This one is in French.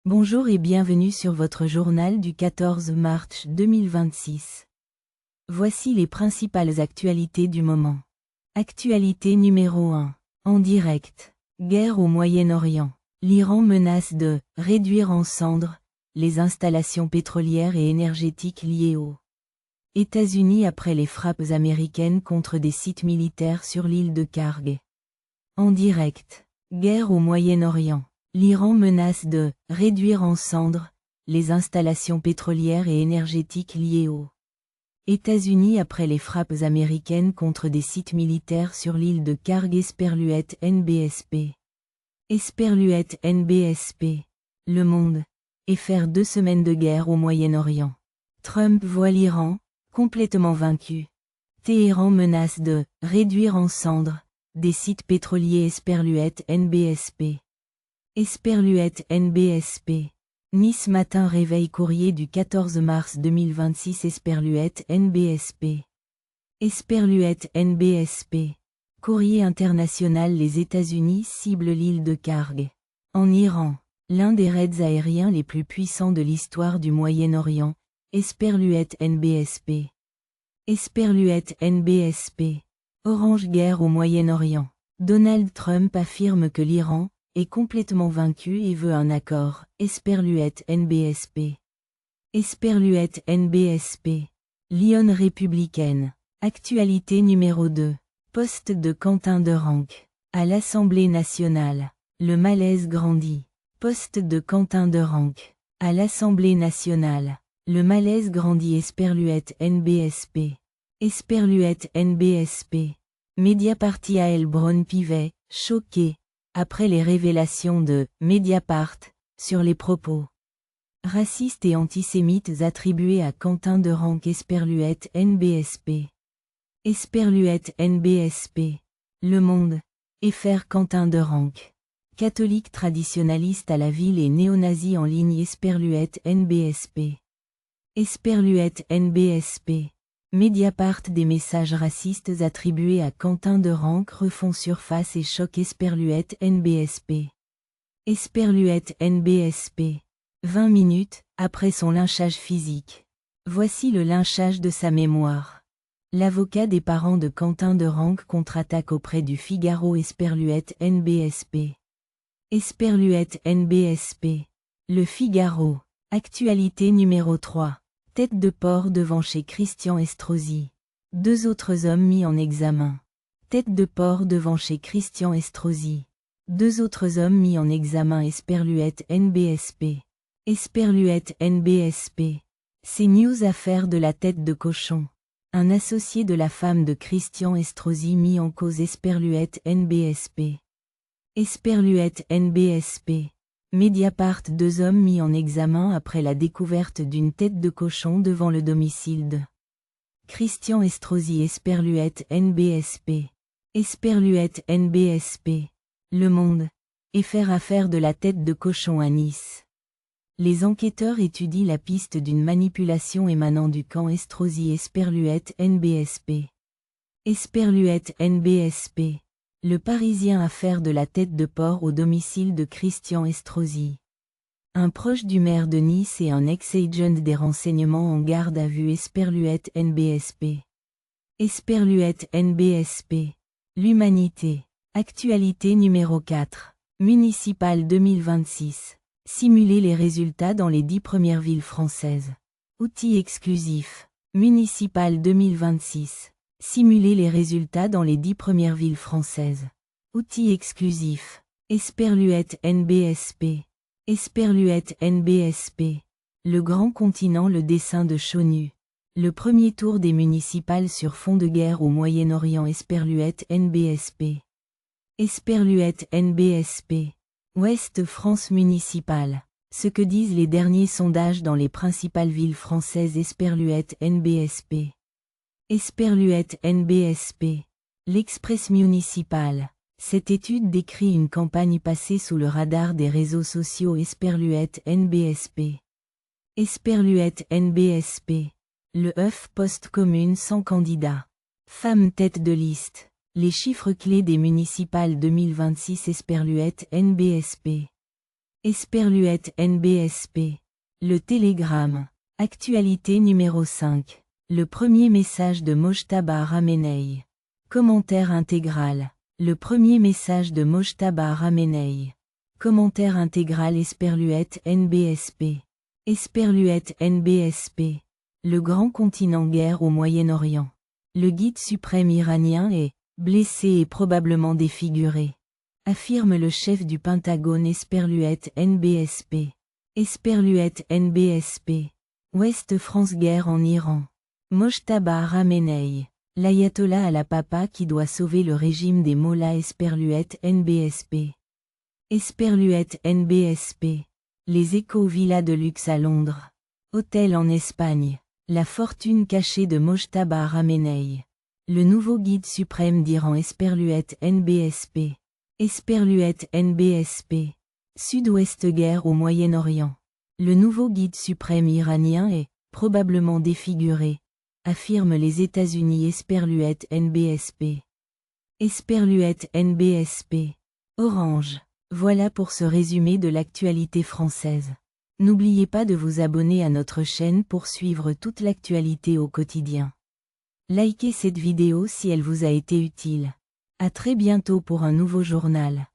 Bonjour et bienvenue sur votre journal du 14 mars 2026. Voici les principales actualités du moment. Actualité numéro 1. En direct. Guerre au Moyen-Orient. L'Iran menace de « réduire en cendres » les installations pétrolières et énergétiques liées aux États-Unis après les frappes américaines contre des sites militaires sur l'île de Kharg. En direct. Guerre au Moyen-Orient. L'Iran menace de « réduire en cendres » les installations pétrolières et énergétiques liées aux États-Unis après les frappes américaines contre des sites militaires sur l'île de Kharg. Esperluette NBSP. Esperluette NBSP. Le Monde. Et faire 2 semaines de guerre au Moyen-Orient. Trump voit l'Iran complètement vaincu. Téhéran menace de « réduire en cendres » des sites pétroliers. Esperluette NBSP. Esperluette NBSP. Nice Matin réveil courrier du 14 mars 2026. Esperluette NBSP. Esperluette NBSP. Courrier international. Les États-Unis ciblent l'île de Kharg. En Iran, l'un des raids aériens les plus puissants de l'histoire du Moyen-Orient. Esperluette NBSP. Esperluette NBSP. Orange guerre au Moyen-Orient. Donald Trump affirme que l'Iran est complètement vaincu et veut un accord. Esperluette NBSP. Esperluette NBSP. Lyon républicaine. Actualité numéro 2. Poste de Quentin Derenque. À l'Assemblée nationale. Le malaise grandit. Poste de Quentin Derenque. À l'Assemblée nationale. Le malaise grandit. Esperluette NBSP. Esperluette NBSP. Mediapart. Yael Braun-Pivet, choqué, après les révélations de Mediapart, sur les propos racistes et antisémites attribués à Quentin Derenque. Esperluette NBSP. Esperluette NBSP. Le Monde. Et faire Quentin Derenque. Catholique traditionnaliste à la ville et néo-nazi en ligne. Esperluette NBSP. Esperluette NBSP. Mediapart. Des messages racistes attribués à Quentin Derenque refont surface et choquent. Esperluette NBSP. Esperluette NBSP. 20 minutes, après son lynchage physique. Voici le lynchage de sa mémoire. L'avocat des parents de Quentin Derenque contre-attaque auprès du Figaro. Esperluette NBSP. Esperluette NBSP. Le Figaro. Actualité numéro 3. Tête de porc devant chez Christian Estrosi. 2 autres hommes mis en examen. Tête de porc devant chez Christian Estrosi. 2 autres hommes mis en examen. Esperluette NBSP. Esperluette NBSP. CNews. Affaire de la tête de cochon. Un associé de la femme de Christian Estrosi mis en cause. Esperluette NBSP. Esperluette NBSP. Mediapart. 2 hommes mis en examen après la découverte d'une tête de cochon devant le domicile de Christian Estrosi. Esperluette NBSP. Esperluette NBSP. Le Monde. Et faire affaire de la tête de cochon à Nice. Les enquêteurs étudient la piste d'une manipulation émanant du camp Estrosi. Esperluette NBSP. Esperluette NBSP. Le Parisien. Affaire de la tête de porc au domicile de Christian Estrosi. Un proche du maire de Nice et un ex-agent des renseignements en garde à vue. Esperluette NBSP. Esperluette NBSP. L'humanité. Actualité numéro 4. Municipal 2026. Simuler les résultats dans les 10 premières villes françaises. Outil exclusif. Municipal 2026. Simuler les résultats dans les 10 premières villes françaises. Outil exclusif. Esperluette NBSP. Esperluette NBSP. Le grand continent. Le dessin de Chonu. Le premier tour des municipales sur fond de guerre au Moyen-Orient. Esperluette NBSP. Esperluette NBSP. Ouest France municipale. Ce que disent les derniers sondages dans les principales villes françaises. Esperluette NBSP. Esperluette NBSP. L'Express municipal. Cette étude décrit une campagne passée sous le radar des réseaux sociaux. Esperluette NBSP. Esperluette NBSP. Le HuffPost. Commune sans candidat. Femme tête de liste. Les chiffres clés des municipales 2026. Esperluette NBSP. Esperluette NBSP. Le télégramme. Actualité numéro 5. Le premier message de Mojtaba Ramenei. Commentaire intégral. Le premier message de Mojtaba Ramenei. Commentaire intégral Esperluette NBSP. Esperluette NBSP. Le grand continent guerre au Moyen-Orient. Le guide suprême iranien est blessé et probablement défiguré, affirme le chef du Pentagone Esperluette NBSP. Esperluette NBSP. Ouest France guerre en Iran. Mojtaba Ramenei. L'ayatollah à la papa qui doit sauver le régime des mollahs Esperluette NBSP. Esperluette NBSP. Les éco-villas de luxe à Londres. Hôtel en Espagne. La fortune cachée de Mojtaba Ramenei. Le nouveau guide suprême d'Iran Esperluette NBSP. Esperluette NBSP. Sud-Ouest guerre au Moyen-Orient. Le nouveau guide suprême iranien est probablement défiguré, affirment les États-Unis Esperluette NBSP. Esperluette NBSP. Orange. Voilà pour ce résumé de l'actualité française. N'oubliez pas de vous abonner à notre chaîne pour suivre toute l'actualité au quotidien. Likez cette vidéo si elle vous a été utile. À très bientôt pour un nouveau journal.